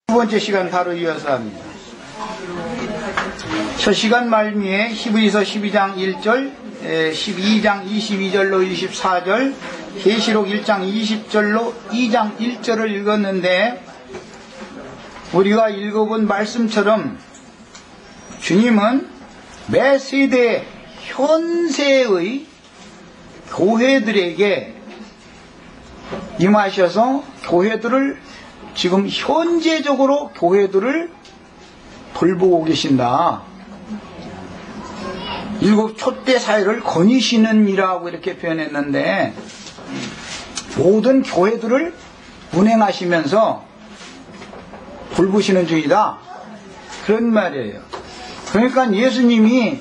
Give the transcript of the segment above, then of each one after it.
두 번째 시간 바로 이어서 합니다. 첫 시간 말미에 히브리서 12장 1절, 12장 22절로 24절, 계시록 1장 20절로 2장 1절을 읽었는데, 우리가 읽어본 말씀처럼 주님은 매 세대 현세의 교회들에게 임하셔서 교회들을 지금 현재적으로 교회들을 돌보고 계신다. 일곱 촛대 사회를 거니시는 이라고 이렇게 표현했는데, 모든 교회들을 운행하시면서 돌보시는 중이다, 그런 말이에요. 그러니까 예수님이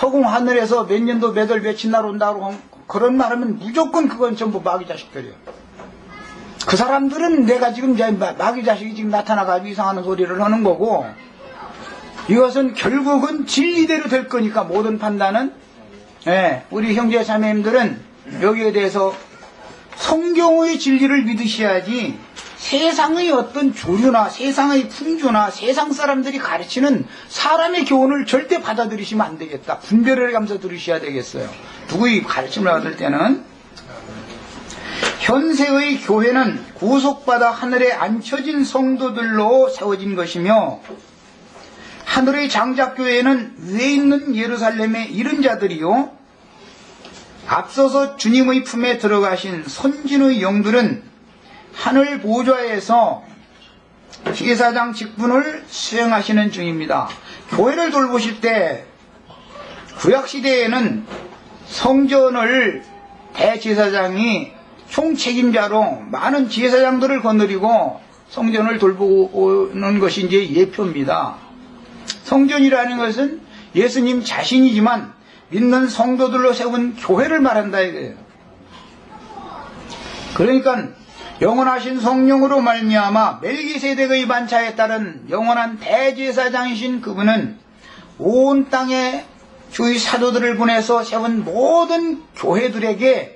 허공 하늘에서 몇 년도 몇 월 며칠 날 온다고 그런 말하면 무조건 그건 전부 마귀 자식들이에요. 그 사람들은 내가 지금 마귀 자식이 지금 나타나가지고 이상한 소리를 하는 거고, 이것은 결국은 진리대로 될 거니까 모든 판단은, 우리 형제 자매님들은 여기에 대해서 성경의 진리를 믿으셔야지, 세상의 어떤 조류나 세상의 풍조나 세상 사람들이 가르치는 사람의 교훈을 절대 받아들이시면 안 되겠다. 분별을 하면서 들으셔야 되겠어요. 누구의 가르침을 받을 때는. 현세의 교회는 구속받아 하늘에 앉혀진 성도들로 세워진 것이며, 하늘의 장작교회는 위에 있는 예루살렘에 이른 자들이요, 앞서서 주님의 품에 들어가신 선진의 영들은 하늘 보좌에서 제사장 직분을 수행하시는 중입니다. 교회를 돌보실 때 구약시대에는 성전을 대제사장이 총책임자로 많은 제사장들을 거느리고 성전을 돌보는 것이 이제 예표입니다. 성전이라는 것은 예수님 자신이지만 믿는 성도들로 세운 교회를 말한다 이거예요. 그러니까 영원하신 성령으로 말미암아 멜기세덱의 반차에 따른 영원한 대제사장이신 그분은 온 땅에 주의 사도들을 보내서 세운 모든 교회들에게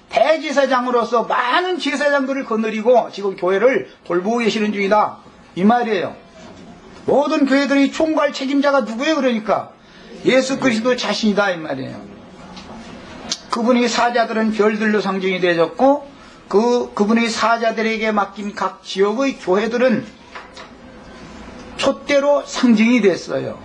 대제사장으로서 많은 제사장들을 거느리고 지금 교회를 돌보고 계시는 중이다, 이 말이에요. 모든 교회들의 총괄 책임자가 누구예요? 그러니까 예수 그리스도 자신이다, 이 말이에요. 그분의 사자들은 별들로 상징이 되어졌고, 그분의 사자들에게 맡긴 각 지역의 교회들은 촛대로 상징이 됐어요.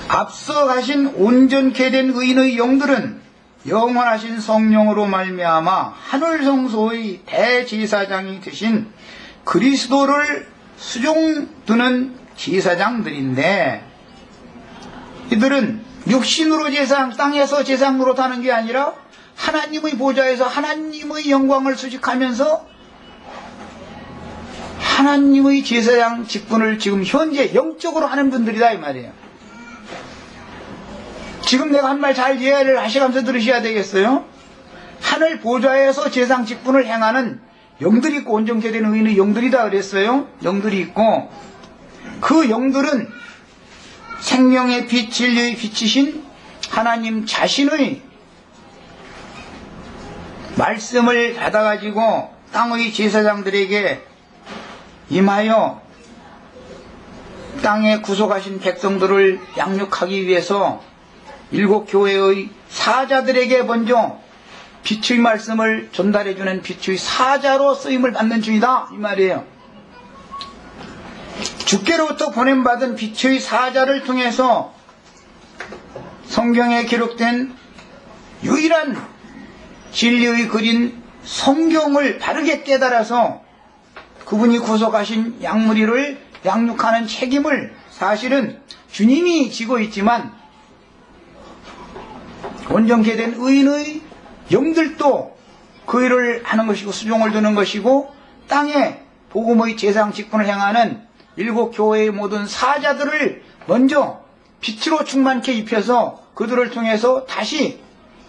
앞서 가신 온전케 된 의인의 영들은 영원하신 성령으로 말미암아 하늘 성소의 대제사장이 되신 그리스도를 수종드는 제사장들인데, 이들은 육신으로 땅에서 제사장 노릇하는 게 아니라 하나님의 보좌에서 하나님의 영광을 수식하면서 하나님의 제사장 직분을 지금 현재 영적으로 하는 분들이다, 이 말이에요. 지금 내가 한 말 잘 이해를 하시면서 들으셔야 되겠어요. 하늘 보좌에서 제사장 직분을 행하는 영들이 있고, 온전케 된 의인의 영들이다 그랬어요. 영들이 있고, 그 영들은 생명의 빛, 진리의 빛이신 하나님 자신의 말씀을 받아가지고 땅의 제사장들에게 임하여 땅에 구속하신 백성들을 양육하기 위해서 일곱 교회의 사자들에게 먼저 빛의 말씀을 전달해주는 빛의 사자로 쓰임을 받는 중이다, 이 말이에요. 주께로부터 보냄받은 빛의 사자를 통해서 성경에 기록된 유일한 진리의 글인 성경을 바르게 깨달아서 그분이 구속하신 양무리를 양육하는 책임을 사실은 주님이 지고 있지만, 온전케 된 의인의 영들도 그 일을 하는 것이고 수종을 두는 것이고, 땅에 복음의 제사장 직분을 행하는 일곱 교회의 모든 사자들을 먼저 빛으로 충만케 입혀서 그들을 통해서 다시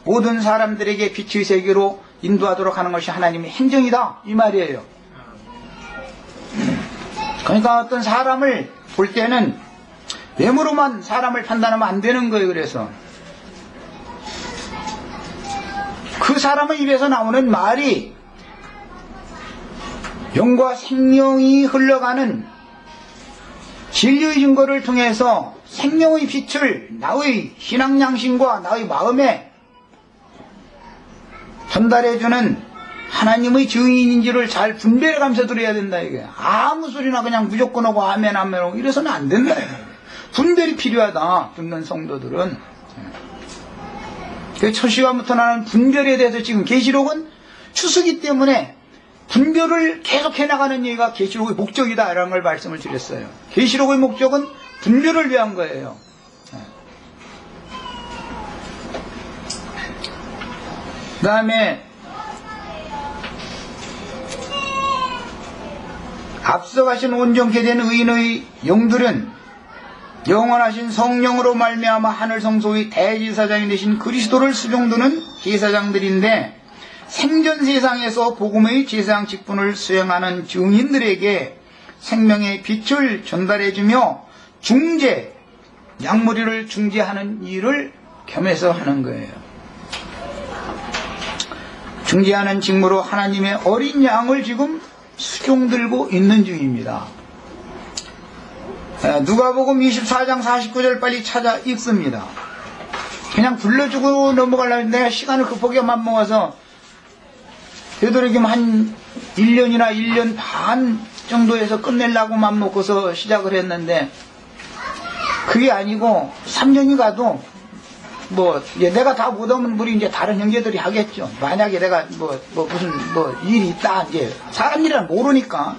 모든 사람들에게 빛의 세계로 인도하도록 하는 것이 하나님의 행정이다, 이 말이에요. 그러니까 어떤 사람을 볼 때는 외모로만 사람을 판단하면 안 되는 거예요. 그래서 그 사람의 입에서 나오는 말이 영과 생명이 흘러가는 진리의 증거를 통해서 생명의 빛을 나의 신앙 양심과 나의 마음에 전달해주는 하나님의 증인인지를 잘 분별해가면서 들어야 된다 이게. 아무 소리나 그냥 무조건 하고 아멘 아멘 하고 이래서는 안 된다. 분별이 필요하다. 듣는 성도들은. 그 첫 시간부터 나는 분별에 대해서 지금 계시록은 추수기 때문에 분별을 계속 해나가는 얘기가 계시록의 목적이다 라는 걸 말씀을 드렸어요. 계시록의 목적은 분별을 위한 거예요. 그 다음에 앞서가신 온전케 된 의인의 영들은 영원하신 성령으로 말미암아 하늘 성소의 대제사장이 되신 그리스도를 수종드는 제사장들인데, 생전 세상에서 복음의 제사장 직분을 수행하는 증인들에게 생명의 빛을 전달해주며 중재, 양무리를 중재하는 일을 겸해서 하는 거예요. 중재하는 직무로 하나님의 어린 양을 지금 수종들고 있는 중입니다. 누가복음 24장 49절 빨리 찾아 읽습니다. 그냥 불러주고 넘어가려면 내가 시간을 급하게 맘먹어서 되도록이면 한 1년이나 1년 반 정도에서 끝내려고 맘먹고서 시작을 했는데, 그게 아니고 3년이 가도 뭐 내가 다 못하면 우리 이제 다른 형제들이 하겠죠. 만약에 내가 무슨 일이 있다, 이제 사람 일은 모르니까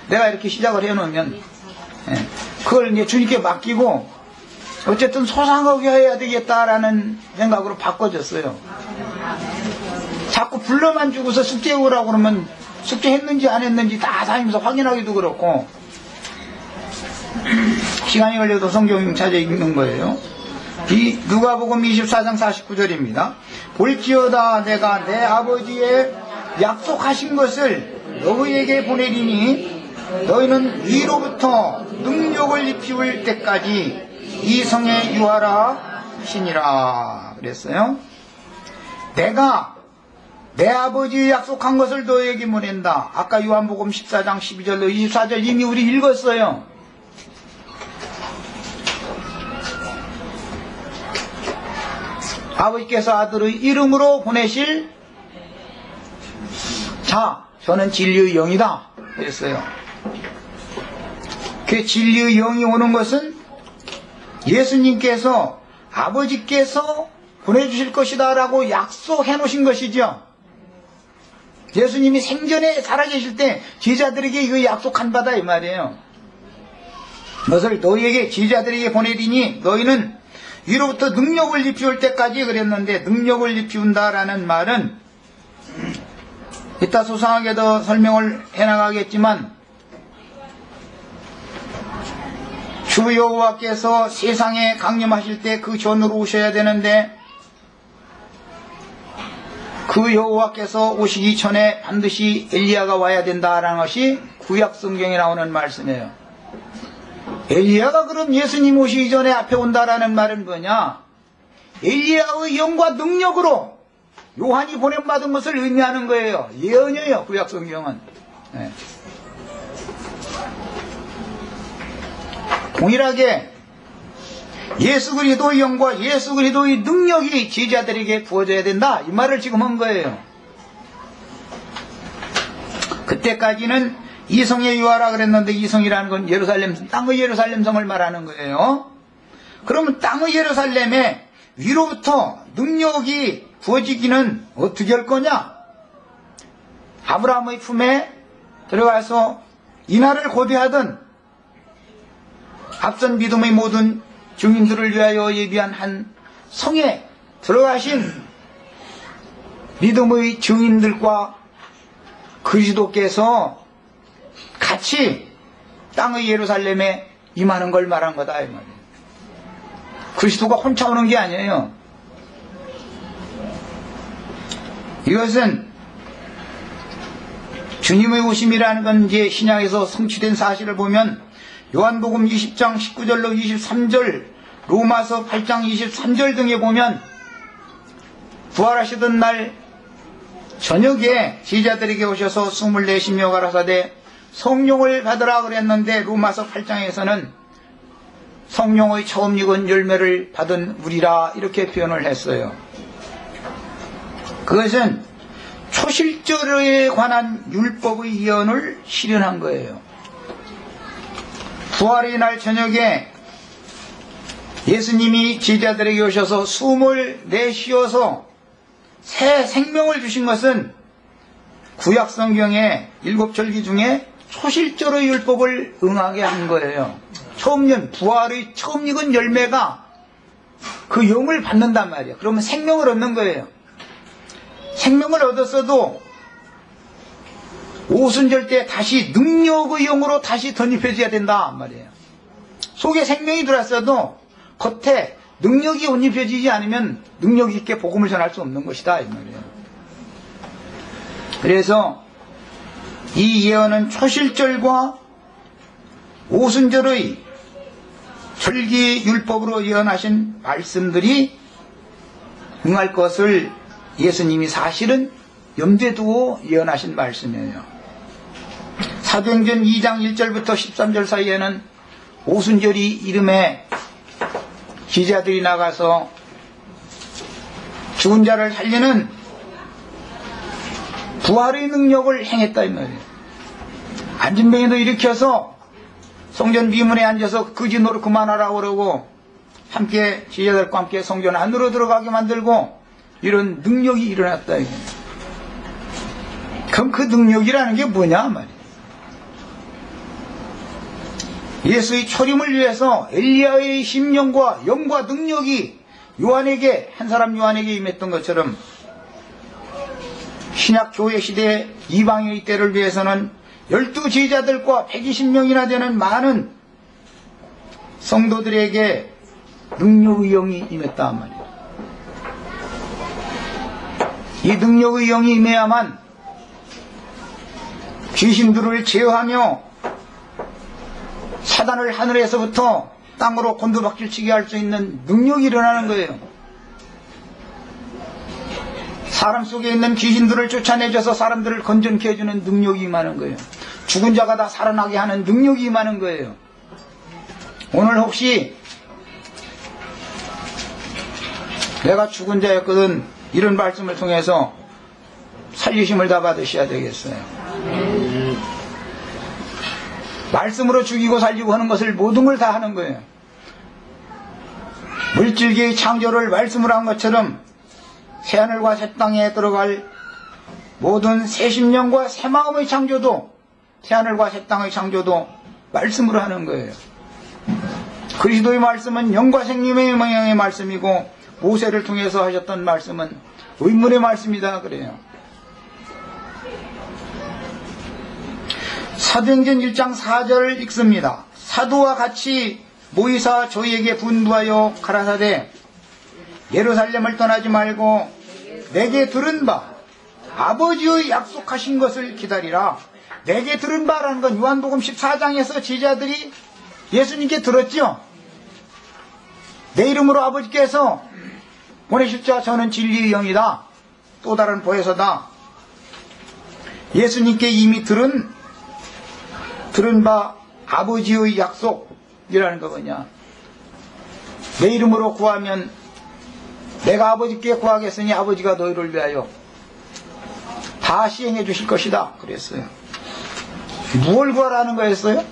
내가 이렇게 시작을 해놓으면 그걸 이제 주님께 맡기고 어쨌든 소상하게 해야 되겠다라는 생각으로 바꿔졌어요. 자꾸 불러만 주고서 숙제 오라고 그러면 숙제했는지 안 했는지 다 다니면서 확인하기도 그렇고, 시간이 걸려도 성경 찾아 읽는 거예요. 이 누가복음 24장 49절입니다. 볼지어다 내가 내 아버지의 약속하신 것을 너희에게 보내리니 너희는 위로부터 능력을 입히울 때까지 이 성에 유하라 하시니라 그랬어요. 내가 내 아버지 약속한 것을 너희에게 보낸다. 아까 요한복음 14장 12절로 24절 이미 우리 읽었어요. 아버지께서 아들의 이름으로 보내실 자, 저는 진리의 영이다 그랬어요. 그 진리의 영이 오는 것은 예수님께서 아버지께서 보내주실 것이다 라고 약속해 놓으신 것이죠. 예수님이 생전에 살아계실 때 제자들에게 이거 약속한 바다 이 말이에요. 그것을 너희에게 제자들에게 보내리니 너희는 위로부터 능력을 입히울 때까지 그랬는데, 능력을 입히운다라는 말은 이따 소상하게 더 설명을 해나가겠지만, 주 여호와께서 세상에 강림하실 때 그 전으로 오셔야 되는데, 그 여호와께서 오시기 전에 반드시 엘리야가 와야 된다라는 것이 구약 성경에 나오는 말씀이에요. 엘리야가 그럼 예수님 오시기 전에 앞에 온다라는 말은 뭐냐? 엘리야의 영과 능력으로 요한이 보냄받은 것을 의미하는 거예요. 예언이에요, 구약 성경은. 네. 동일하게 예수 그리스도의 영과 예수 그리스도의 능력이 제자들에게 부어져야 된다, 이 말을 지금 한 거예요. 그때까지는 이성에 유하라 그랬는데, 이성이라는 건 예루살렘, 땅의 예루살렘 성을 말하는 거예요. 그러면 땅의 예루살렘에 위로부터 능력이 부어지기는 어떻게 할 거냐? 아브라함의 품에 들어가서 이날을 고대하던 앞선 믿음의 모든 증인들을 위하여 예비한 한 성에 들어가신 믿음의 증인들과 그리스도께서 같이 땅의 예루살렘에 임하는 걸 말한 거다 이 말이에요. 그리스도가 혼자 오는 게 아니에요. 이것은 주님의 오심이라는 건 이제 신약에서 성취된 사실을 보면 요한복음 20장 19절로 23절, 로마서 8장 23절 등에 보면 부활하시던 날 저녁에 제자들에게 오셔서 숨을 내쉬며 가라사대 성령을 받으라 그랬는데 로마서 8장에서는 성령의 처음 익은 열매를 받은 우리라 이렇게 표현을 했어요. 그것은 초실절에 관한 율법의 예언을 실현한 거예요. 부활의 날 저녁에 예수님이 제자들에게 오셔서 숨을 내쉬어서 새 생명을 주신 것은 구약 성경의 7절기 중에 초실절의 율법을 응하게 한 거예요. 부활의 처음 익은 열매가 그 영을 받는단 말이에요. 그러면 생명을 얻는 거예요. 생명을 얻었어도 오순절 때 다시 능력의 영으로 다시 덧입혀져야 된다 말이에요. 속에 생명이 들어왔어도 겉에 능력이 못 입혀지지 않으면 능력 있게 복음을 전할 수 없는 것이다 이 말이에요. 그래서 이 예언은 초실절과 오순절의 절기 율법으로 예언하신 말씀들이 응할 것을 예수님이 사실은 염두에 두고 예언하신 말씀이에요. 사도행전 2장 1절부터 13절 사이에는 오순절이 이름에 기자들이 나가서 죽은 자를 살리는 부활의 능력을 행했다 이 말이에요. 안진뱅이도 일으켜서 성전 미문에 앉아서 거짓 노릇 그만하라고 그러고 함께 제자들과 함께 성전 안으로 들어가게 만들고 이런 능력이 일어났다 이거예요. 그럼 그 능력이라는 게 뭐냐 말이에요. 예수의 초림을 위해서 엘리야의 심령과 영과 능력이 한 사람 요한에게 임했던 것처럼 신약 교회 시대 이방인의 때를 위해서는 12제자들과 120명이나 되는 많은 성도들에게 능력의 영이 임했단 말이에요. 이 능력의 영이 임해야만 귀신들을 제어하며 사단을 하늘에서부터 땅으로 곤두박질치게 할 수 있는 능력이 일어나는 거예요. 사람 속에 있는 귀신들을 쫓아내줘서 사람들을 건전케 해주는 능력이 임하는 거예요. 죽은 자가 다 살아나게 하는 능력이 임하는 거예요. 오늘 혹시 내가 죽은 자였거든 이런 말씀을 통해서 살리심을 다 받으셔야 되겠어요. 말씀으로 죽이고 살리고 하는 것을 모든 걸 다 하는 거예요. 물질계의 창조를 말씀으로 한 것처럼 새하늘과 새 땅에 들어갈 모든 새 심령과 새 마음의 창조도 새하늘과 새 땅의 창조도 말씀으로 하는 거예요. 그리스도의 말씀은 영과 생명의 영향의 말씀이고 모세를 통해서 하셨던 말씀은 의문의 말씀이다 그래요. 사도행전 1장 4절을 읽습니다. 사도와 같이 모이사 저희에게 분부하여 가라사대 예루살렘을 떠나지 말고 내게 들은 바 아버지의 약속하신 것을 기다리라. 내게 들은 바라는 건 요한복음 14장에서 제자들이 예수님께 들었죠. 내 이름으로 아버지께서 보내실 자 저는 진리의 영이다. 또 다른 보혜사다. 예수님께 이미 들은 바 아버지의 약속이라는 거 뭐냐. 내 이름으로 구하면 내가 아버지께 구하겠으니 아버지가 너희를 위하여 다 시행해 주실 것이다 그랬어요. 무엇을 구하라는 거였어요?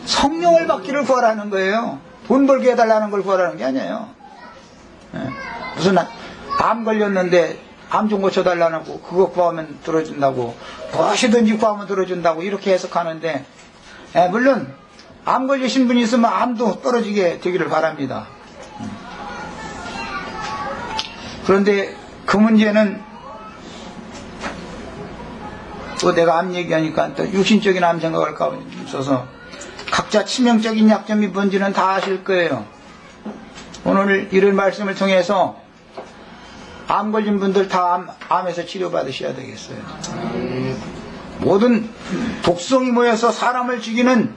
성령을 받기를 구하라는 거예요. 돈 벌게 해달라는 걸 구하라는 게 아니에요. 무슨 암 걸렸는데 암 좀 고쳐달라고 그거 구하면 들어준다고 무엇이든지 구하면 들어준다고 이렇게 해석하는데 물론 암 걸리신 분이 있으면 암도 떨어지게 되기를 바랍니다. 그런데 그 문제는 또 내가 암 얘기하니까 또 육신적인 암 생각할까 있어서 각자 치명적인 약점이 뭔지는 다 아실 거예요. 오늘 이런 말씀을 통해서 암 걸린 분들 다 암에서 치료받으셔야 되겠어요. 모든 독성이 모여서 사람을 죽이는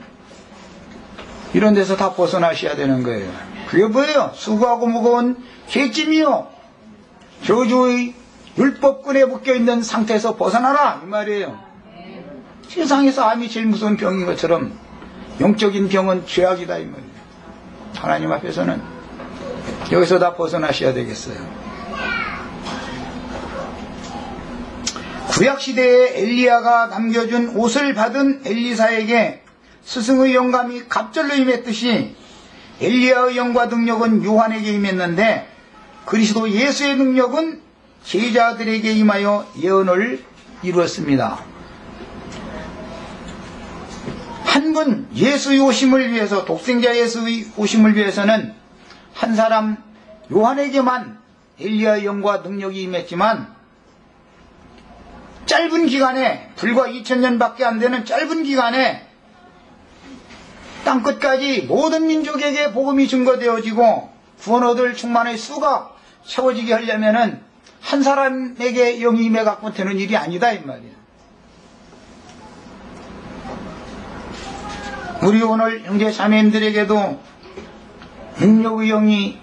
이런 데서 다 벗어나셔야 되는 거예요. 그게 뭐예요? 수고하고 무거운 죄짐이요 저주의 율법권에 묶여있는 상태에서 벗어나라 이 말이에요. 세상에서 암이 제일 무서운 병인 것처럼 영적인 병은 죄악이다 이 말이에요. 하나님 앞에서는 여기서 다 벗어나셔야 되겠어요. 구약시대에 엘리야가 남겨준 옷을 받은 엘리사에게 스승의 영감이 갑절로 임했듯이 엘리야의 영과 능력은 요한에게 임했는데 그리스도 예수의 능력은 제자들에게 임하여 예언을 이루었습니다. 한 분 예수의 오심을 위해서, 독생자 예수의 오심을 위해서는 한 사람 요한에게만 엘리야의 영과 능력이 임했지만 짧은 기간에, 불과 2000년밖에 안 되는 짧은 기간에 땅끝까지 모든 민족에게 복음이 증거되어지고 구원 얻을 충만의 수가 채워지게 하려면은 한 사람에게 영이 임해 갖고 되는 일이 아니다 이 말이에요. 우리 오늘 형제 자매님들에게도 능력의 영이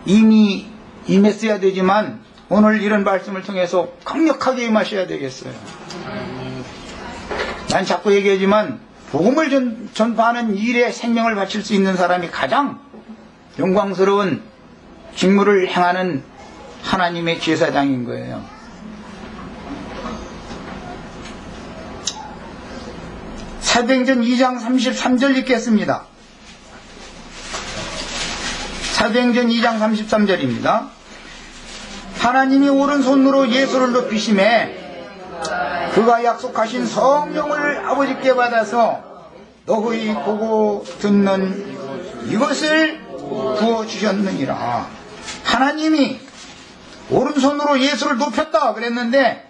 이미 임했어야 되지만 오늘 이런 말씀을 통해서 강력하게 임하셔야 되겠어요. 난 자꾸 얘기하지만 복음을 전파하는 일에 생명을 바칠 수 있는 사람이 가장 영광스러운 직무를 행하는 하나님의 제사장인 거예요. 사도행전 2장 33절 읽겠습니다. 사도행전 2장 33절입니다. 하나님이 오른손으로 예수를 높이심에 그가 약속하신 성령을 아버지께 받아서 너희 보고 듣는 이것을 부어주셨느니라. 하나님이 오른손으로 예수를 높였다 그랬는데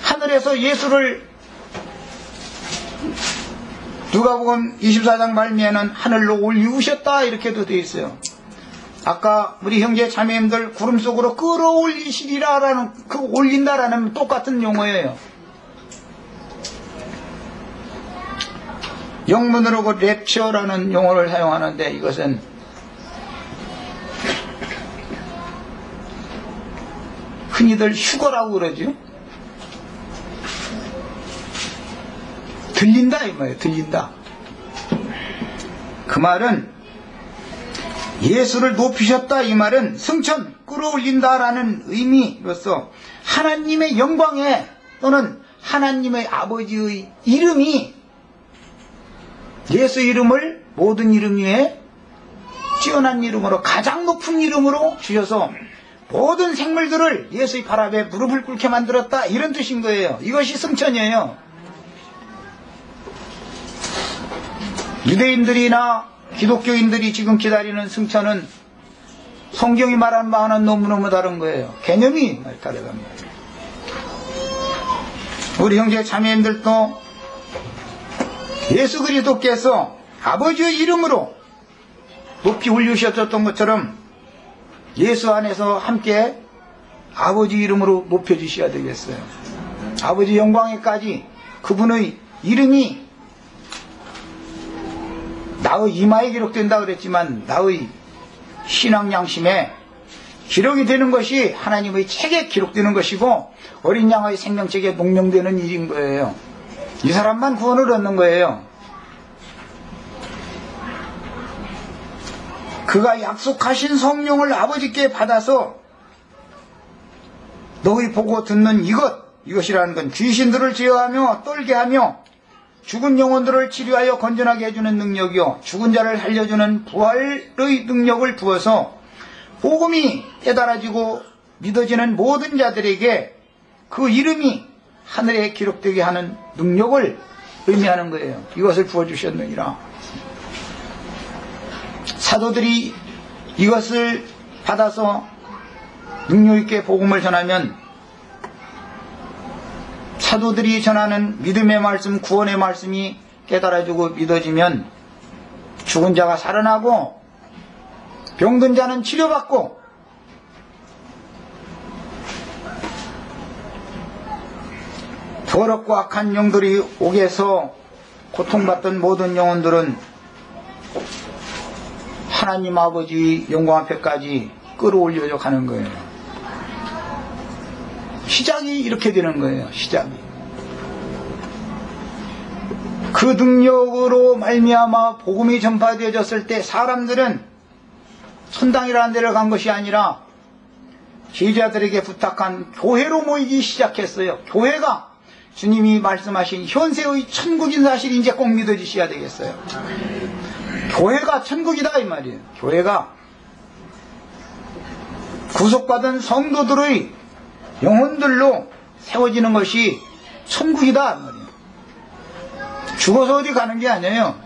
하늘에서 예수를 누가복음 24장 말미에는 하늘로 올리우셨다 이렇게도 되어 있어요. 아까 우리 형제 자매님들 구름 속으로 끌어올리시리라라는 그 올린다라는 똑같은 용어예요. 영문으로 그 랩처라는 용어를 사용하는데 이것은 흔히들 휴거라고 그러죠. 들린다 이 말이에요. 들린다. 그 말은 예수를 높이셨다 이 말은 승천, 끌어올린다라는 의미로서 하나님의 영광에 또는 하나님의 아버지의 이름이 예수 이름을 모든 이름 위에 뛰어난 이름으로 가장 높은 이름으로 주셔서 모든 생물들을 예수의 발 앞에 무릎을 꿇게 만들었다 이런 뜻인 거예요. 이것이 승천이에요. 유대인들이나 기독교인들이 지금 기다리는 승천은 성경이 말하는 바와는 너무너무 다른 거예요. 개념이 다르답니다. 우리 형제 자매님들도 예수 그리스도께서 아버지의 이름으로 높이 올리셨던 것처럼 예수 안에서 함께 아버지 이름으로 높여주셔야 되겠어요. 아버지 영광에까지 그분의 이름이 나의 이마에 기록된다 그랬지만 나의 신앙 양심에 기록이 되는 것이 하나님의 책에 기록되는 것이고 어린 양의 생명책에 농명되는 일인 거예요. 이 사람만 구원을 얻는 거예요. 그가 약속하신 성령을 아버지께 받아서 너희 보고 듣는 이것이라는 건 귀신들을 제어하며 떨게 하며 죽은 영혼들을 치료하여 건전하게 해주는 능력이요 죽은 자를 살려주는 부활의 능력을 부어서 복음이 깨달아지고 믿어지는 모든 자들에게 그 이름이 하늘에 기록되게 하는 능력을 의미하는 거예요. 이것을 부어주셨느니라. 사도들이 이것을 받아서 능력 있게 복음을 전하면 사도들이 전하는 믿음의 말씀, 구원의 말씀이 깨달아지고 믿어지면 죽은 자가 살아나고 병든 자는 치료받고 더럽고 악한 영들이 옥에서 고통받던 모든 영혼들은 하나님 아버지 영광 앞에까지 끌어올려져 가는 거예요. 시작이 이렇게 되는 거예요. 시작이. 그 능력으로 말미암아 복음이 전파되어졌을 때 사람들은 천당이라는 데를 간 것이 아니라 제자들에게 부탁한 교회로 모이기 시작했어요. 교회가 주님이 말씀하신 현세의 천국인 사실이 이제 꼭 믿어지셔야 되겠어요. 교회가 천국이다 이 말이에요. 교회가 구속받은 성도들의 영혼들로 세워지는 것이 천국이다 이 말이에요. 죽어서 어디 가는 게 아니에요.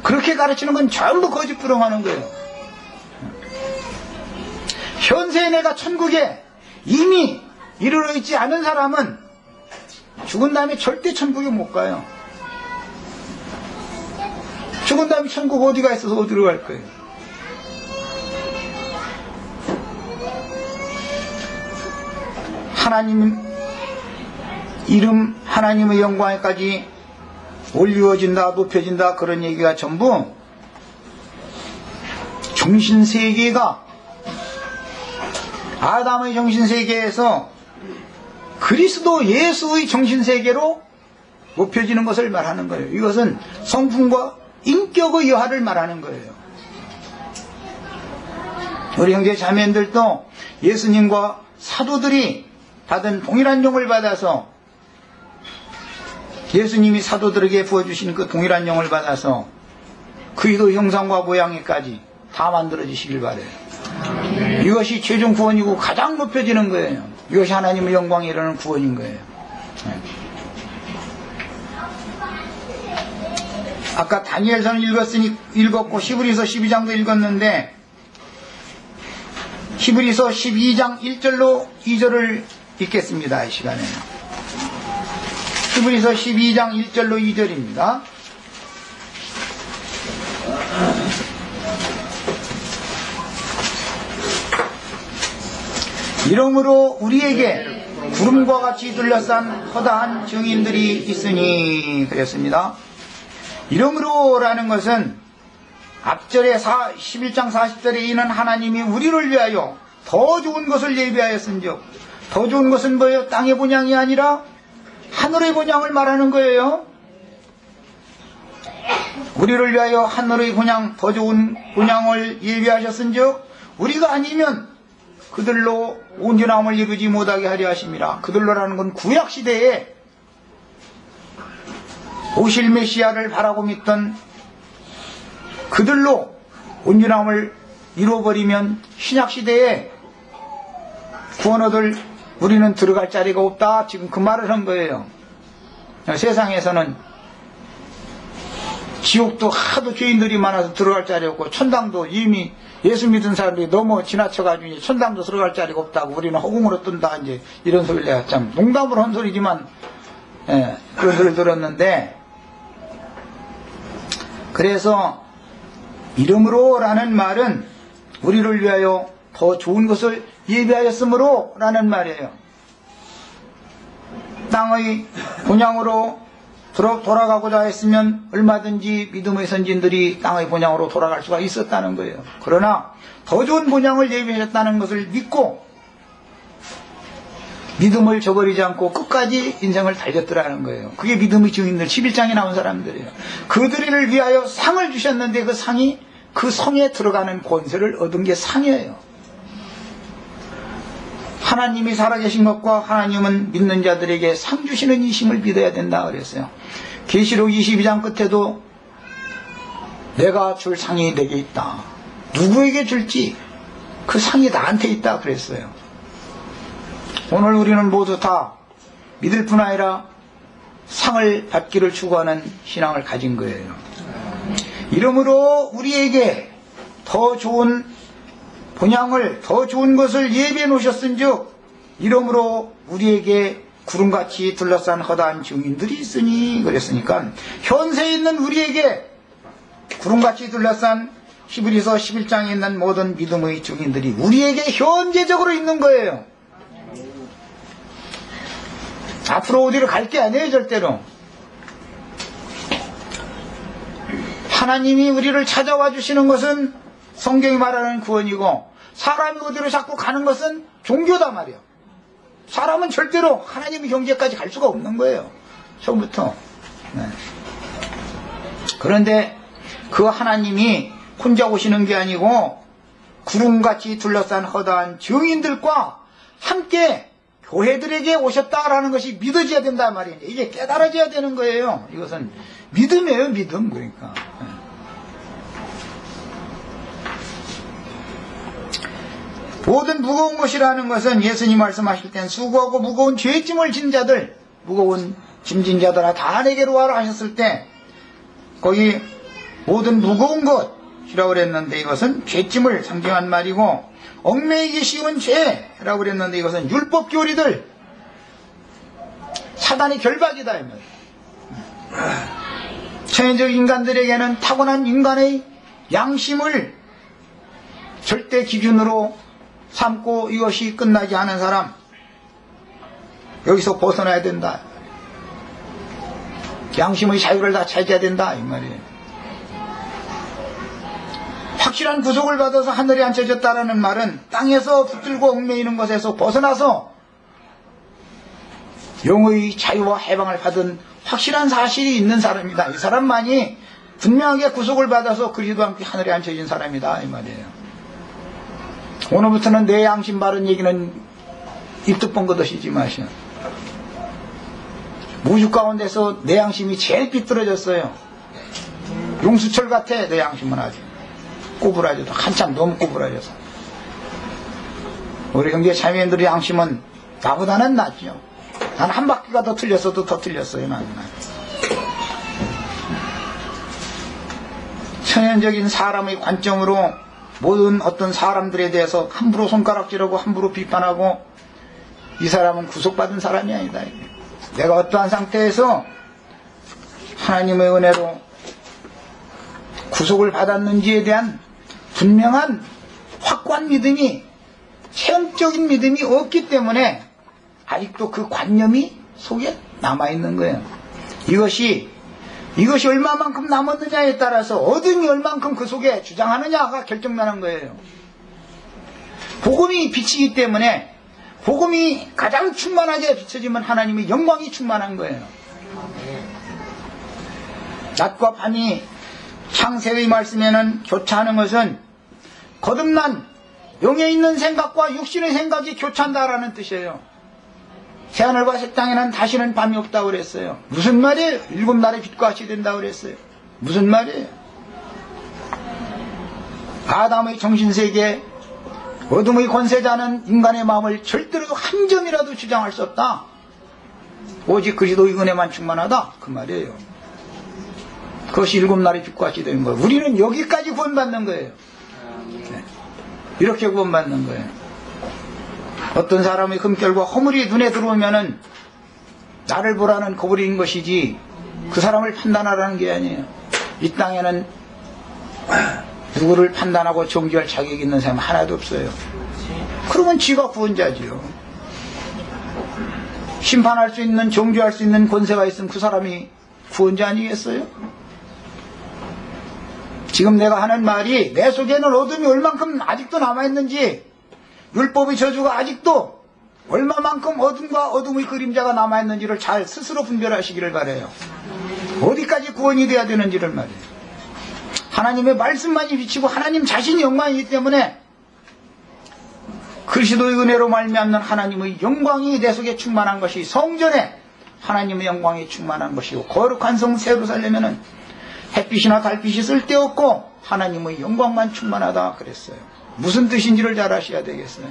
그렇게 가르치는 건 전부 거짓부렁하는 거예요. 현세 내가 천국에 이미 이르러 있지 않은 사람은 죽은 다음에 절대 천국에 못 가요. 죽은 다음에 천국 어디가 있어서 어디로 갈 거예요. 하나님 이름 하나님의 영광에까지 올리워진다 높여진다 그런 얘기가 전부 정신세계가 아담의 정신세계에서 그리스도 예수의 정신세계로 높여지는 것을 말하는 거예요. 이것은 성품과 인격의 여하를 말하는 거예요. 우리 형제 자매들도 예수님과 사도들이 받은 동일한 영을 받아서 예수님이 사도들에게 부어주신 그 동일한 영을 받아서 그의 형상과 모양에까지 다 만들어지시길 바래요. 이것이 최종 구원이고 가장 높여지는 거예요. 이것이 하나님의 영광에 이르는 구원인 거예요. 아까 다니엘서는 읽었고 히브리서 12장도 읽었는데 히브리서 12장 1절로 2절을 읽겠습니다. 이 시간에는 히브리서 12장 1절로 2절입니다. 이러므로 우리에게 구름과 같이 둘러싼 허다한 증인들이 있으니 그랬습니다. 이러므로라는 것은 앞절에 11장 40절에 이는 하나님이 우리를 위하여 더 좋은 것을 예비하였은즉 더 좋은 것은 뭐예요? 땅의 본향이 아니라 하늘의 본향을 말하는 거예요. 우리를 위하여 하늘의 본향 더 좋은 본향을 예비하셨은즉 우리가 아니면 그들로 온전함을 이루지 못하게 하려 하심이라. 그들로라는 건 구약시대에 오실 메시아를 바라고 믿던 그들로 온전함을 이루어버리면 신약시대에 구원 얻을 우리는 들어갈 자리가 없다. 지금 그 말을 한 거예요. 세상에서는 지옥도 하도 죄인들이 많아서 들어갈 자리 없고 천당도 이미 예수 믿은 사람들이 너무 지나쳐가지고 천당도 들어갈 자리가 없다고 우리는 허공으로 뜬다 이제 이런 소리를 내가 참 농담으로 한 소리지만 그런 소리를 들었는데 그래서 이름으로 라는 말은 우리를 위하여 더 좋은 것을 예비하였으므로 라는 말이에요. 땅의 본향으로 돌아가고자 했으면 얼마든지 믿음의 선진들이 땅의 본향으로 돌아갈 수가 있었다는 거예요. 그러나 더 좋은 본향을 예비하셨다는 것을 믿고 믿음을 저버리지 않고 끝까지 인생을 달렸더라는 거예요. 그게 믿음의 증인들 11장에 나온 사람들이에요. 그들을 위하여 상을 주셨는데 그 상이 그 성에 들어가는 권세를 얻은 게 상이에요. 하나님이 살아계신 것과 하나님은 믿는 자들에게 상 주시는 이심을 믿어야 된다 그랬어요. 계시록 22장 끝에도 내가 줄 상이 내게 있다. 누구에게 줄지 그 상이 나한테 있다 그랬어요. 오늘 우리는 모두 다 믿을 뿐 아니라 상을 받기를 추구하는 신앙을 가진 거예요. 이러므로 우리에게 더 좋은 본향을 더 좋은 것을 예비해 놓으셨은즉 이러므로 우리에게 구름같이 둘러싼 허다한 증인들이 있으니 그랬으니까 현세에 있는 우리에게 구름같이 둘러싼 히브리서 11장에 있는 모든 믿음의 증인들이 우리에게 현재적으로 있는 거예요. 앞으로 어디로 갈 게 아니에요. 절대로. 하나님이 우리를 찾아와 주시는 것은 성경이 말하는 구원이고 사람이 어디로 자꾸 가는 것은 종교다 말이에요. 사람은 절대로 하나님의 경제까지 갈 수가 없는 거예요. 처음부터. 네. 그런데 그 하나님이 혼자 오시는 게 아니고 구름같이 둘러싼 허다한 증인들과 함께 교회들에게 오셨다라는 것이 믿어져야 된단 말이에요. 이게 깨달아져야 되는 거예요. 이것은 믿음이에요, 믿음. 그러니까. 모든 무거운 것이라는 것은 예수님 말씀하실 땐 수고하고 무거운 죄짐을 진 자들, 무거운 짐진 자들아 다 내게로 와라 하셨을 때 거기 모든 무거운 것이라고 그랬는데 이것은 죄짐을 상징한 말이고, 얽매이기 쉬운 죄라고 그랬는데 이것은 율법 교리들, 사단의 결박이다 이 말이에요. 천연적 인간들에게는 타고난 인간의 양심을 절대 기준으로 삼고 이것이 끝나지 않은 사람, 여기서 벗어나야 된다. 양심의 자유를 다 찾아야 된다 이 말이에요. 확실한 구속을 받아서 하늘에 앉혀졌다라는 말은 땅에서 붙들고 얽매이는 것에서 벗어나서 영의 자유와 해방을 받은 확실한 사실이 있는 사람이다. 이 사람만이 분명하게 구속을 받아서 그리스도와 함께 하늘에 앉혀진 사람이다 이 말이에요. 오늘부터는 내 양심 바른 얘기는 입도 뻥긋하시지 마시오. 무juk 가운데서 내 양심이 제일 삐뚤어졌어요. 용수철 같아 내 양심은 아주 꼬부라져서, 한참 너무 꼬부라져서. 우리 형제 자매님들의 양심은 나보다는 낫죠. 난 한 바퀴가 더 틀렸어도 더 틀렸어요. 나는. 천연적인 사람의 관점으로 모든 어떤 사람들에 대해서 함부로 손가락질하고 함부로 비판하고 이 사람은 구속받은 사람이 아니다. 내가 어떠한 상태에서 하나님의 은혜로 구속을 받았는지에 대한 분명한 확고한 믿음이, 체험적인 믿음이 없기 때문에 아직도 그 관념이 속에 남아있는 거예요. 이것이 얼마만큼 남았느냐에 따라서 어둠이 얼만큼 그 속에 주장하느냐가 결정나는 거예요. 복음이 빛이기 때문에 복음이 가장 충만하게 비춰지면 하나님의 영광이 충만한 거예요. 낮과 밤이 창세의 말씀에는 교차하는 것은 거듭난 영에 있는 생각과 육신의 생각이 교차한다라는 뜻이에요. 새하늘과 새 땅에는 다시는 밤이 없다고 그랬어요. 무슨 말이에요? 7날의 빛과 같이 된다고 그랬어요. 무슨 말이에요? 아담의 정신세계, 어둠의 권세자는 인간의 마음을 절대로 한 점이라도 주장할 수 없다. 오직 그리스도의 은혜만 충만하다. 그 말이에요. 그것이 7날의 빛과 같이 되는 거예요. 우리는 여기까지 구원받는 거예요. 네. 이렇게 구원받는 거예요. 어떤 사람의 흠결과 허물이 눈에 들어오면은 나를 보라는 거부리인 것이지 그 사람을 판단하라는 게 아니에요. 이 땅에는 누구를 판단하고 정죄할 자격이 있는 사람 하나도 없어요. 그러면 지가 구원자지요. 심판할 수 있는, 정죄할 수 있는 권세가 있으면 그 사람이 구원자 아니겠어요? 지금 내가 하는 말이 내 속에는 어둠이 얼만큼 아직도 남아있는지, 율법의 저주가 아직도 얼마만큼 어둠과 어둠의 그림자가 남아있는지를 잘 스스로 분별하시기를 바라요. 어디까지 구원이 돼야 되는지를 말이에요. 하나님의 말씀만이 비치고 하나님 자신이 영광이기 때문에 그리스도의 은혜로 말미암는 하나님의 영광이 내 속에 충만한 것이, 성전에 하나님의 영광이 충만한 것이고, 거룩한 성 예루살렘에는 햇빛이나 달빛이 쓸데없고 하나님의 영광만 충만하다 그랬어요. 무슨 뜻인지를 잘 아셔야 되겠어요.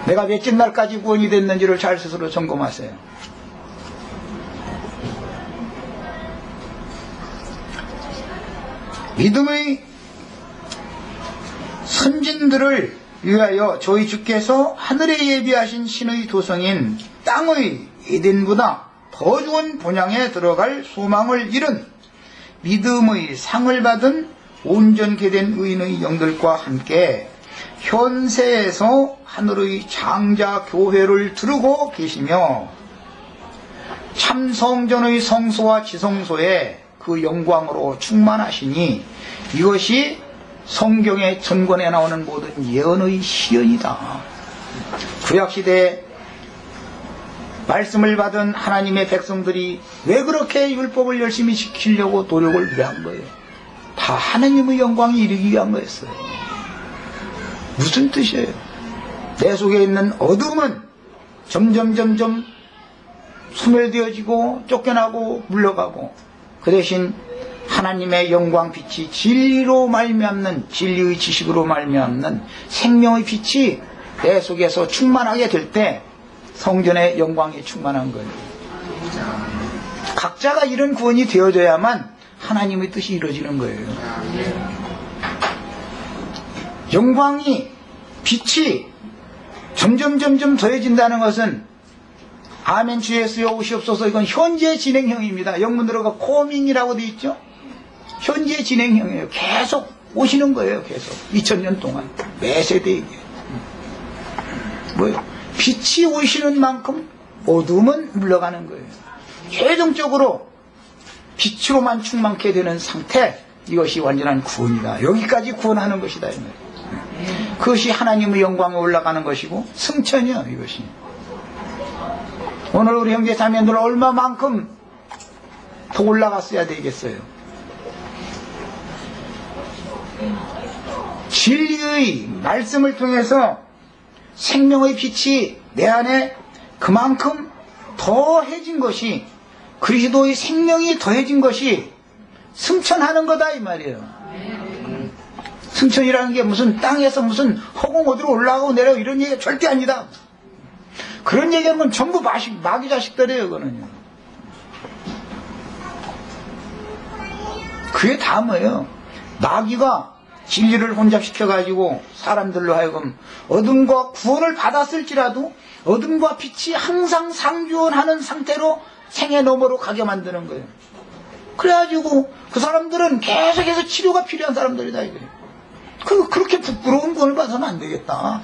내가 몇째 날까지 구원이 됐는지를 잘 스스로 점검하세요. 믿음의 선진들을 위하여 저희 주께서 하늘에 예비하신 신의 도성인 땅의 에덴보다 더 좋은 본향에 들어갈 소망을 잃은 믿음의 상을 받은 온전케 된 의인의 영들과 함께 현세에서 하늘의 장자 교회를 두르고 계시며 참 성전의 성소와 지성소에 그 영광으로 충만하시니 이것이 성경의 전권에 나오는 모든 예언의 시연이다. 구약시대에 말씀을 받은 하나님의 백성들이 왜 그렇게 율법을 열심히 지키려고 노력을 왜 한 거예요? 다 하나님의 영광이 이르기 위한 거였어요. 무슨 뜻이에요? 내 속에 있는 어둠은 점점 소멸되어지고 쫓겨나고 물러가고, 그 대신 하나님의 영광 빛이 진리로 말미암는, 진리의 지식으로 말미암는 생명의 빛이 내 속에서 충만하게 될 때 성전의 영광이 충만한 거예요. 각자가 이런 구원이 되어져야만 하나님의 뜻이 이루어지는 거예요. 영광이, 빛이 점점 더해진다는 것은 아멘 주 예수여 오시옵소서, 이건 현재 진행형입니다. 영문으로가 코밍이라고 되어 있죠. 현재 진행형이에요. 계속 오시는 거예요. 계속 2000년 동안 매 세대에게. 뭐예요? 빛이 오시는 만큼 어둠은 물러가는 거예요. 최종적으로 빛으로만 충만케 되는 상태, 이것이 완전한 구원이다. 여기까지 구원하는 것이다. 그것이 하나님의 영광에 올라가는 것이고 승천이요, 이것이. 오늘 우리 형제 자매들 얼마만큼 더 올라갔어야 되겠어요. 진리의 말씀을 통해서 생명의 빛이 내 안에 그만큼 더해진 것이, 그리스도의 생명이 더해진 것이 승천하는 거다, 이 말이에요. 승천이라는 게 무슨 땅에서 무슨 허공 어디로 올라가고 내려가고 이런 얘기가 절대 아니다. 그런 얘기하는 건 전부 마귀 자식들이에요, 그거는요. 그게 다 뭐예요? 마귀가 진리를 혼잡시켜가지고 사람들로 하여금 어둠과 구원을 받았을지라도 어둠과 빛이 항상 상주하는 상태로 생애 너머로 가게 만드는 거예요. 그래가지고 그 사람들은 계속해서 치료가 필요한 사람들이다, 이거예요. 그렇게 부끄러운 구원을 받아서는 안 되겠다.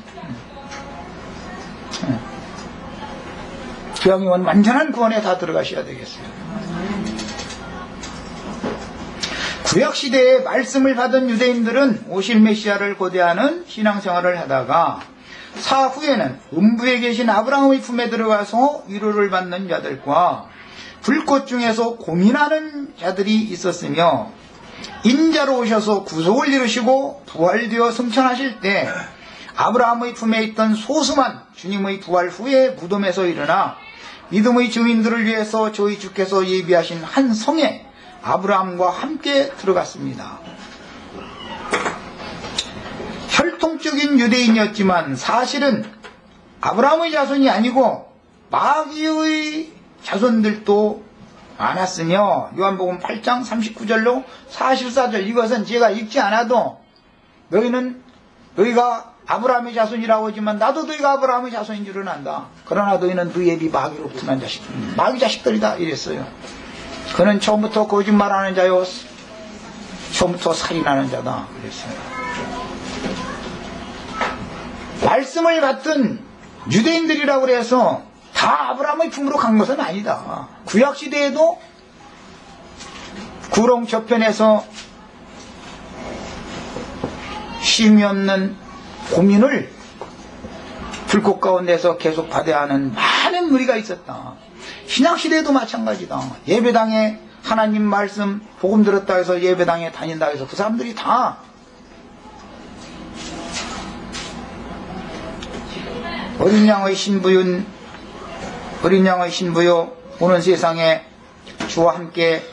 교양이원 완전한 구원에 다 들어가셔야 되겠어요. 구약시대에 말씀을 받은 유대인들은 오실 메시아를 고대하는 신앙생활을 하다가 사후에는 음부에 계신 아브라함의 품에 들어가서 위로를 받는 자들과 불꽃 중에서 고민하는 자들이 있었으며, 인자로 오셔서 구속을 이루시고 부활되어 승천하실 때 아브라함의 품에 있던 소수만 주님의 부활 후에 무덤에서 일어나 믿음의 증인들을 위해서 저희 주께서 예비하신 한 성에 아브라함과 함께 들어갔습니다. 혈통적인 유대인이었지만 사실은 아브라함의 자손이 아니고 마귀의 자손들도 많았으며, 요한복음 8장 39절로 44절, 이것은 제가 읽지 않아도 너희가 아브라함의 자손이라고 하지만 나도 너희가 아브라함의 자손인 줄은 안다. 그러나 너희는 너희 애비 마귀로부터 난 자식, 마귀 자식들이다, 이랬어요. 그는 처음부터 거짓말하는 자요 처음부터 살인하는 자다, 그랬어요. 말씀을 받던 유대인들이라고 해서 다 아브라함의 품으로 간 것은 아니다. 구약시대에도 구렁 저편에서 쉼이 없는 고민을 불꽃 가운데서 계속 받아야 하는 많은 무리가 있었다. 신약시대에도 마찬가지다. 예배당에 하나님 말씀 복음 들었다 해서 예배당에 다닌다 해서 그 사람들이 다 어린 양의 신부요 오는 세상에 주와 함께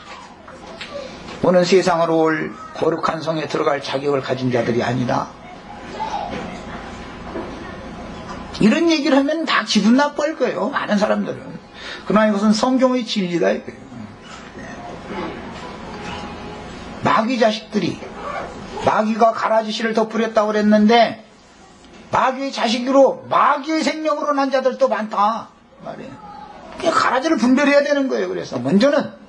오는 세상으로 올 거룩한 성에 들어갈 자격을 가진 자들이 아니다. 이런 얘기를 하면 다 기분 나빠할 거예요, 많은 사람들은. 그러나 이것은 성경의 진리다, 이거예요. 마귀 자식들이, 마귀가 가라지씨를 덮으렸다고 그랬는데 마귀의 자식으로 마귀의 생명으로 난 자들도 많다 말이에요. 가라지를 분별해야 되는 거예요. 그래서 먼저는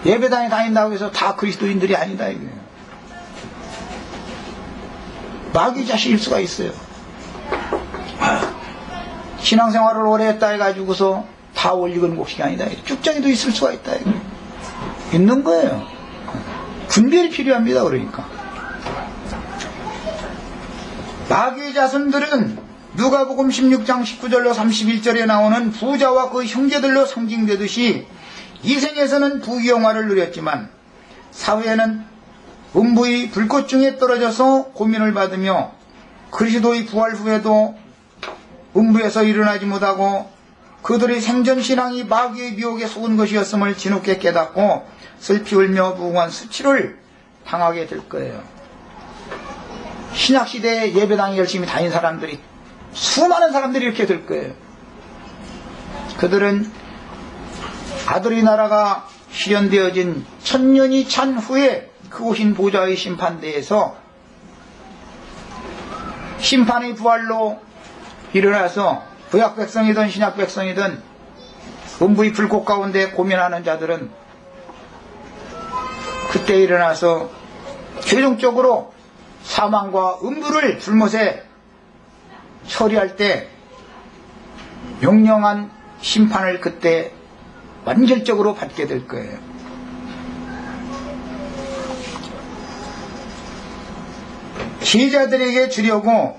예배당에 다닌다고 해서 다 그리스도인들이 아니다, 이거예요. 마귀 자식일 수가 있어요. 신앙생활을 오래 했다 해가지고서 다 올익은 곡식이 아니다, 쭉정이도 있을 수가 있다, 이거예요. 있는 거예요. 분별이 필요합니다. 그러니까 마귀의 자손들은 누가복음 16장 19절로 31절에 나오는 부자와 그 형제들로 상징되듯이 이 생에서는 부귀영화를 누렸지만 사후에는 음부의 불꽃 중에 떨어져서 고민을 받으며 그리스도의 부활 후에도 음부에서 일어나지 못하고 그들의 생전신앙이 마귀의 미혹에 속은 것이었음을 뒤늦게 깨닫고 슬피 울며 무궁한 수치를 당하게 될 거예요. 신약시대에 예배당에 열심히 다닌 사람들이, 수많은 사람들이 이렇게 될 거예요. 그들은 아들의 나라가 실현되어진 천년이 찬 후에 크고신 보좌의 심판대에서 심판의 부활로 일어나서 구약 백성이든 신약 백성이든 음부의 불꽃 가운데 고민하는 자들은 그때 일어나서 최종적으로 사망과 음부를 불못에 처리할 때 명령한 심판을 그때 완결적으로 받게 될 거예요. 제자들에게 주려고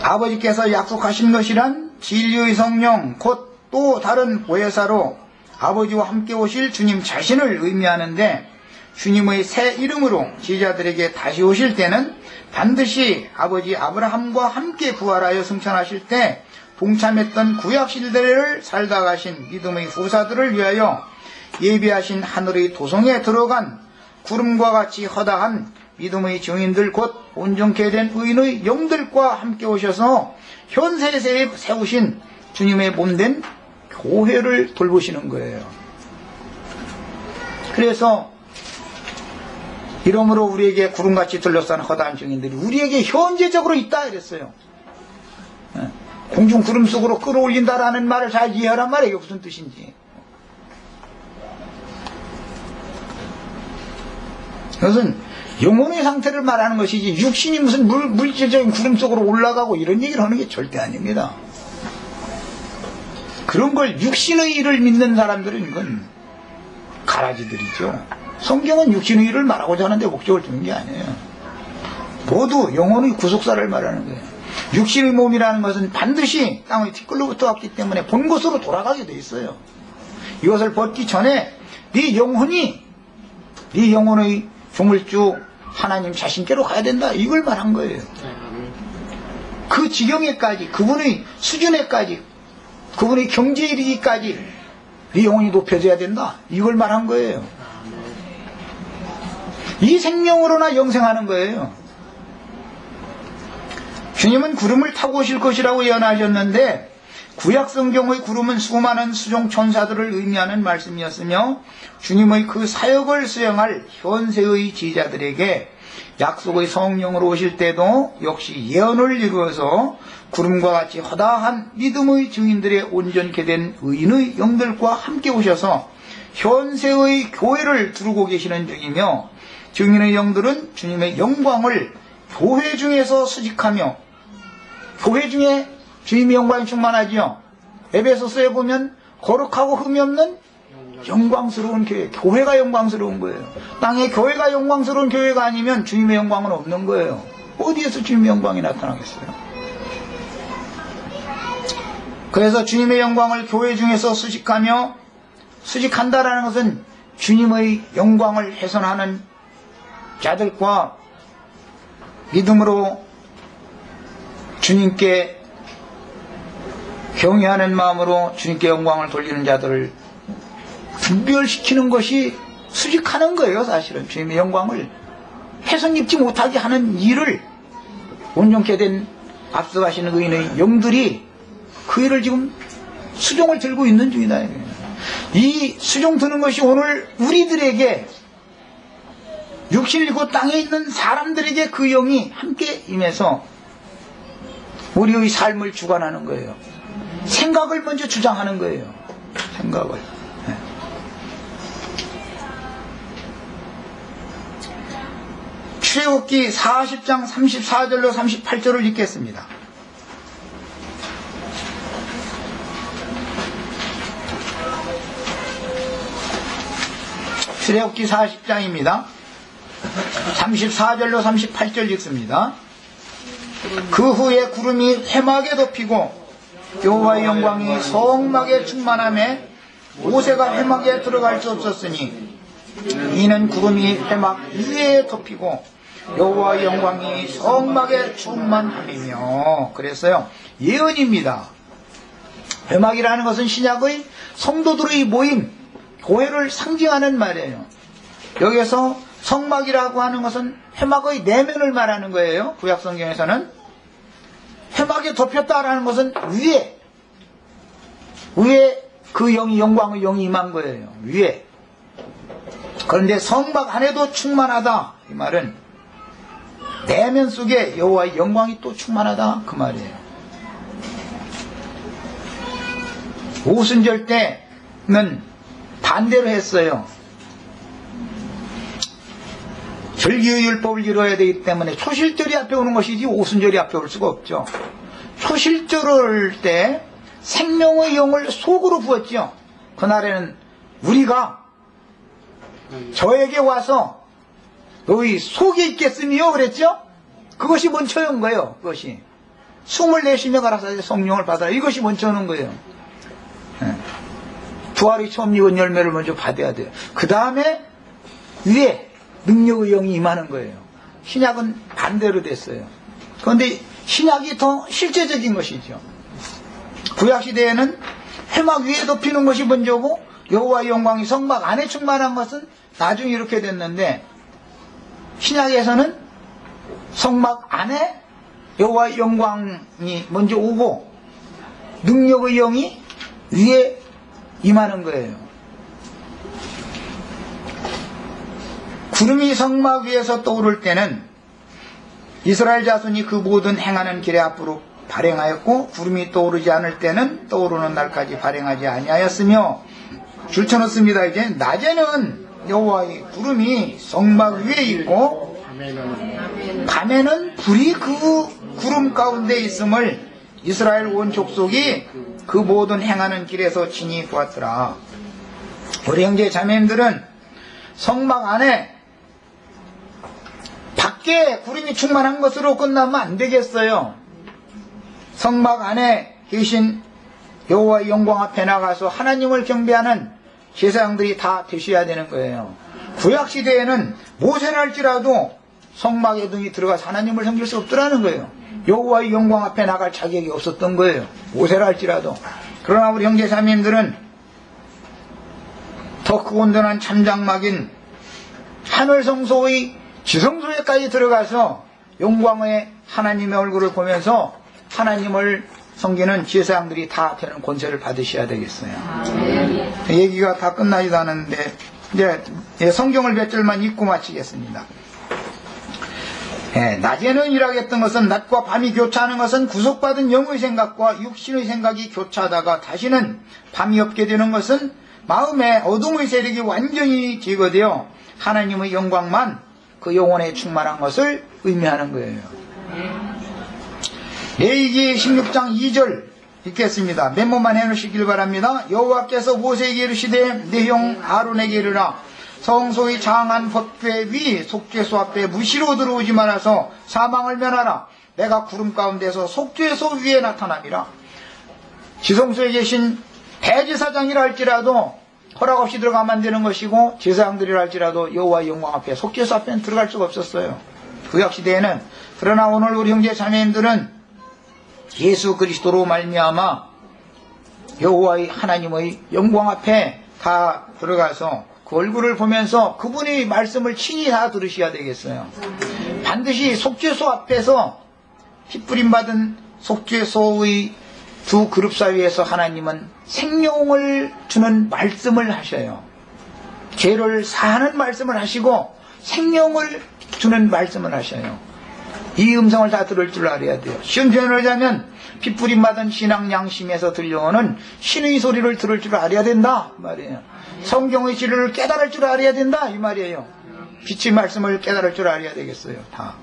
아버지께서 약속하신 것이란 진리의 성령 곧 또 다른 보혜사로 아버지와 함께 오실 주님 자신을 의미하는데, 주님의 새 이름으로 제자들에게 다시 오실 때는 반드시 아버지 아브라함과 함께 부활하여 승천하실 때 동참했던 구약 시대를 살다 가신 믿음의 후사들을 위하여 예비하신 하늘의 도성에 들어간 구름과 같이 허다한 믿음의 증인들 곧 온전케 된 의인의 영들과 함께 오셔서 현세에 세우신 주님의 몸된 교회를 돌보시는 거예요. 그래서 이러므로 우리에게 구름같이 둘러싼 허다한 증인들이 우리에게 현재적으로 있다 이랬어요. 공중 구름 속으로 끌어올린다라는 말을 잘 이해하란 말이에요. 이게 무슨 뜻인지. 그것은 영혼의 상태를 말하는 것이지 육신이 무슨 물질적인 구름 속으로 올라가고 이런 얘기를 하는 게 절대 아닙니다. 그런 걸 육신의 일을 믿는 사람들은 이건 가라지들이죠. 성경은 육신의 일을 말하고자 하는데 목적을 두는 게 아니에요. 모두 영혼의 구속사를 말하는 거예요. 육신의 몸이라는 것은 반드시 땅의 티끌로부터 왔기 때문에 본 곳으로 돌아가게 돼 있어요. 이것을 벗기 전에 네 영혼의 조물주 하나님 자신께로 가야 된다, 이걸 말한 거예요. 그 지경에까지, 그분의 수준에까지, 그분의 경지에 이르기까지 네 영혼이 높여져야 된다, 이걸 말한 거예요. 이 생명으로나 영생하는 거예요. 주님은 구름을 타고 오실 것이라고 예언하셨는데 구약 성경의 구름은 수많은 수종 천사들을 의미하는 말씀이었으며 주님의 그 사역을 수행할 현세의 제자들에게 약속의 성령으로 오실 때도 역시 예언을 이루어서 구름과 같이 허다한 믿음의 증인들의 온전케 된 의인의 영들과 함께 오셔서 현세의 교회를 두르고 계시는 중이며, 증인의 영들은 주님의 영광을 교회 중에서 수직하며, 교회 중에 주님의 영광이 충만하지요. 에베소서에 보면 거룩하고 흠이 없는 영광스러운 교회, 교회가 영광스러운 거예요. 땅에 교회가 영광스러운 교회가 아니면 주님의 영광은 없는 거예요. 어디에서 주님의 영광이 나타나겠어요? 그래서 주님의 영광을 교회 중에서 수식하며, 수식한다라는 것은 주님의 영광을 훼손하는 자들과 믿음으로 주님께 경외하는 마음으로 주님께 영광을 돌리는 자들을 분별시키는 것이 수직하는 거예요. 사실은 주님의 영광을 훼손 입지 못하게 하는 일을 온전케 된 앞서가시는 의인의 영들이 그 일을 지금 수종을 들고 있는 중이다. 이 수종 드는 것이 오늘 우리들에게, 육신이 곧 땅에 있는 사람들에게 그 영이 함께 임해서 우리의 삶을 주관하는 거예요. 생각을 먼저 주장하는 거예요. 생각을. 출애굽기 40장 34절로 38절을 읽겠습니다. 출애굽기 40장입니다. 34절로 38절 읽습니다. 그 후에 구름이 회막에 덮이고 여호와의 영광이 성막에 충만함에 모세가 회막에 들어갈 수 없었으니 이는 구름이 회막 위에 덮이고 여호와의 영광이 성막에 충만함이며. 그랬어요. 예언입니다. 회막이라는 것은 신약의 성도들의 모임, 교회를 상징하는 말이에요. 여기서 성막이라고 하는 것은 회막의 내면을 말하는 거예요. 구약성경에서는 회막에 덮였다라는 것은 위에 그 영이, 영광의 영이 임한 거예요. 위에. 그런데 성막 안에도 충만하다, 이 말은 내면 속에 여호와의 영광이 또 충만하다, 그 말이에요. 오순절 때는 반대로 했어요. 절기의 율법을 이루어야 되기 때문에 초실절이 앞에 오는 것이지 오순절이 앞에 올 수가 없죠. 초실절을 때 생명의 영을 속으로 부었죠. 그날에는 우리가 저에게 와서 너희 속에 있겠으며 그랬죠. 그것이 먼저 온 거예요. 그것이 숨을 내쉬며 가라사대 성령을 받아라, 이것이 먼저 오는 거예요. 부활이 처음 익은 열매를 먼저 받아야 돼요. 그 다음에 위에 능력의 영이 임하는 거예요. 신약은 반대로 됐어요. 그런데 신약이 더 실제적인 것이죠. 구약시대에는 회막 위에 덮이는 것이 먼저고 여호와의 영광이 성막 안에 충만한 것은 나중에 이렇게 됐는데, 신약에서는 성막 안에 여호와의 영광이 먼저 오고 능력의 영이 위에 임하는 거예요. 구름이 성막 위에서 떠오를 때는 이스라엘 자손이 그 모든 행하는 길에 앞으로 발행하였고, 구름이 떠오르지 않을 때는 떠오르는 날까지 발행하지 아니하였으며, 줄쳐놓습니다. 이제 낮에는 여호와의 구름이 성막 위에 있고 밤에는 불이 그 구름 가운데 있음을 이스라엘 온 족속이 그 모든 행하는 길에서 친히 보았더라. 우리 형제 자매님들은 성막 안에 밖에 구름이 충만한 것으로 끝나면 안 되겠어요. 성막 안에 계신 여호와의 영광 앞에 나가서 하나님을 경배하는 제사장들이 다 되셔야 되는 거예요. 구약시대에는 모세라 할지라도 성막에 등이 들어가서 하나님을 섬길 수 없더라는 거예요. 여호와의 영광 앞에 나갈 자격이 없었던 거예요. 모세라 할지라도. 그러나 우리 형제 자매님들은 더 크고 온전한 참장막인 하늘성소의 지성소에까지 들어가서 영광의 하나님의 얼굴을 보면서 하나님을 섬기는 제사장들이 다 되는 권세를 받으셔야 되겠어요. 얘기가 다 끝나지도 않았는데 이제 성경을 몇 절만 읽고 마치겠습니다. 낮에는 일하겠던 것은 낮과 밤이 교차하는 것은 구속받은 영의 생각과 육신의 생각이 교차하다가 다시는 밤이 없게 되는 것은 마음의 어둠의 세력이 완전히 제거되어 하나님의 영광만 그 영혼에 충만한 것을 의미하는 거예요. 레위기 16장 2절 읽겠습니다. 메모만 해놓으시길 바랍니다. 여호와께서 모세에게 이르시되 네 형 아론에게 이르라. 성소의 장한 법궤 위 속죄소 앞에 무시로 들어오지 말아서 사망을 면하라. 내가 구름 가운데서 속죄소 위에 나타남이라. 지성소에 계신 대제사장이라 할지라도 허락 없이 들어가면 안 되는 것이고, 제사장들이라 할지라도 여호와의 영광 앞에 속죄소 앞에는 들어갈 수가 없었어요. 구약시대에는. 그러나 오늘 우리 형제 자매님들은 예수 그리스도로 말미암아 여호와의 하나님의 영광 앞에 다 들어가서 그 얼굴을 보면서 그분의 말씀을 친히 다 들으셔야 되겠어요. 반드시 속죄소 앞에서 핏부림 받은 속죄소의 두 그룹 사이에서 하나님은 생명을 주는 말씀을 하셔요. 죄를 사하는 말씀을 하시고 생명을 주는 말씀을 하셔요. 이 음성을 다 들을 줄 알아야 돼요. 쉬운 표현을 하자면 핏부림 받은 신앙 양심에서 들려오는 신의 소리를 들을 줄 알아야 된다 말이에요. 성경의 진리를 깨달을 줄 알아야 된다 이 말이에요. 빛의 말씀을 깨달을 줄 알아야 되겠어요. 다.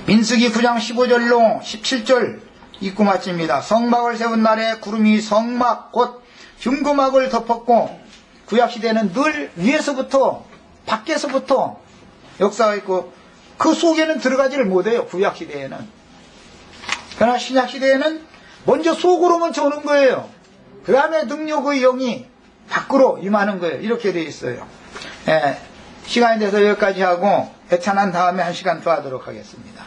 민수기 9장 15절로 17절 읽고 마칩니다. 성막을 세운 날에 구름이 성막 곧 흉구막을 덮었고, 구약시대는 늘 위에서부터 밖에서부터 역사가 있고 그 속에는 들어가지를 못해요. 구약시대에는. 그러나 신약시대에는 먼저 속으로만 오는 거예요. 그 다음에 능력의 영이 밖으로 임하는 거예요. 이렇게 되어 있어요. 예, 시간이 돼서 여기까지 하고 애찬한 다음에 1시간 더 하도록 하겠습니다.